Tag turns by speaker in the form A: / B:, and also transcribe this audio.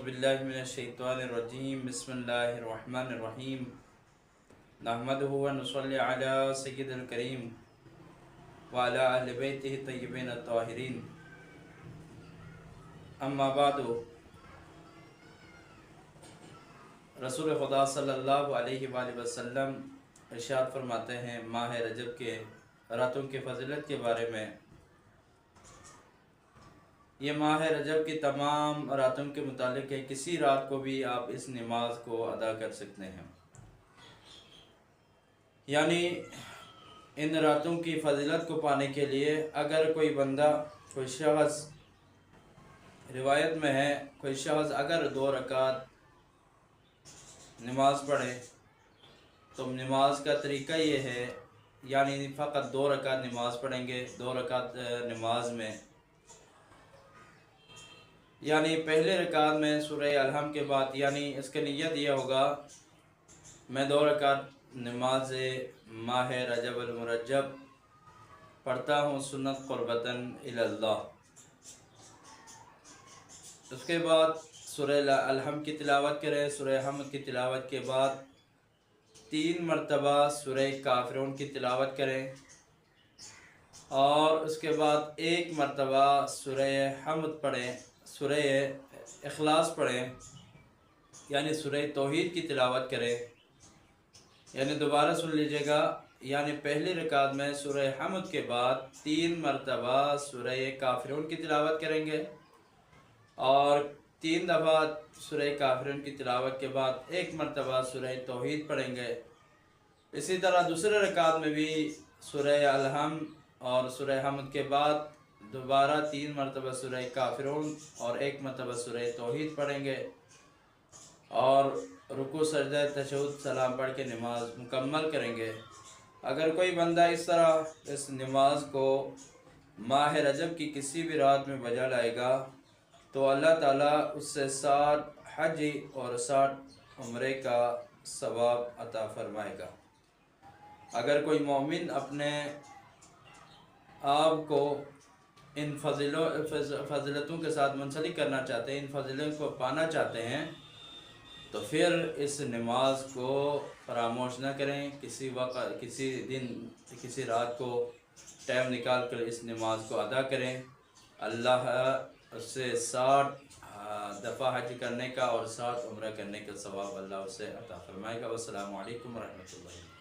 A: बिल्लाहि मिनश्शैतानिर्रजीम बिस्मिल्लाहिर्रहमानिर्रहीम नहमदुहु व नुसल्ली अला सय्यिदिल करीम व अला अहलि बैतिहि तय्यिबीन अत्ताहिरीन अम्मा बादु। रसूल खुदा सल्लल्लाहु अलैहि वसल्लम इरशाद फरमाते हैं माह रजब के रातों की फजीलत के बारे में। ये माह रजब की तमाम रातों के मुतालिक है। किसी रात को भी आप इस नमाज को अदा कर सकते हैं। यानी इन रातों की फजीलत को पाने के लिए अगर कोई बंदा, कोई शख्स, रिवायत में है कोई शख्स अगर 2 रकात नमाज पढ़े तो नमाज का तरीका ये है, यानी फ़कत 2 रकात नमाज पढ़ेंगे। 2 रकात नमाज में यानी पहले रकात में सूरह अलहम के बाद, यानी इसका नियत यह होगा मैं 2 रकात नमाज माह रजब अल मुरज्जब पढ़ता हूँ सुन्नत क़ुर्बतन इलल्लाह। उसके बाद सूरह अलहम की तिलावत करें। सूरह हमद की तिलावत के बाद 3 मरतबा सूरह काफिरून की तिलावत करें और उसके बाद 1 मरतबा सूरह हमद पढ़ें, सूरह इखलास पढ़ें, यानी सूरह तौहीद की तिलावत करें। यानी दोबारा सुन लीजिएगा, यानी पहली रकात में सूरह हमद के बाद 3 मरतबा सूरह काफिरून की तिलावत करेंगे और 3 दफ़ा सूरह काफिरून की तिलावत के बाद 1 मरतबा सूरह तौहीद पढ़ेंगे। इसी तरह दूसरे रकात में भी सूरह अलहम और सूरह हमद के बाद दोबारा 3 मरतबा सूरह काफिरून और 1 मरतबा सूरह तौहीद पढ़ेंगे और रुकू सजदा तशहुद सलाम पढ़ के नमाज मुकम्मल करेंगे। अगर कोई बंदा इस तरह इस नमाज को माह रजब की किसी भी रात में बजा लाएगा तो अल्लाह ताला उससे 60 हज और 60 उम्रे का सवाब अता फरमाएगा। अगर कोई मोमिन अपने आप को इन फजीलतों के साथ मुंसलिक करना चाहते हैं, इन फजीलतों को पाना चाहते हैं, तो फिर इस नमाज को फरामोश न करें। किसी वक्त, किसी दिन, किसी रात को टाइम निकाल कर इस नमाज को अदा करें। अल्लाह उससे 60 दफ़ा हज करने का और 60 उम्रा करने का सवाब अल्लाह उससे अता फरमाएगा। वस्सलामु अलैकुम रहमतुल्लाहि।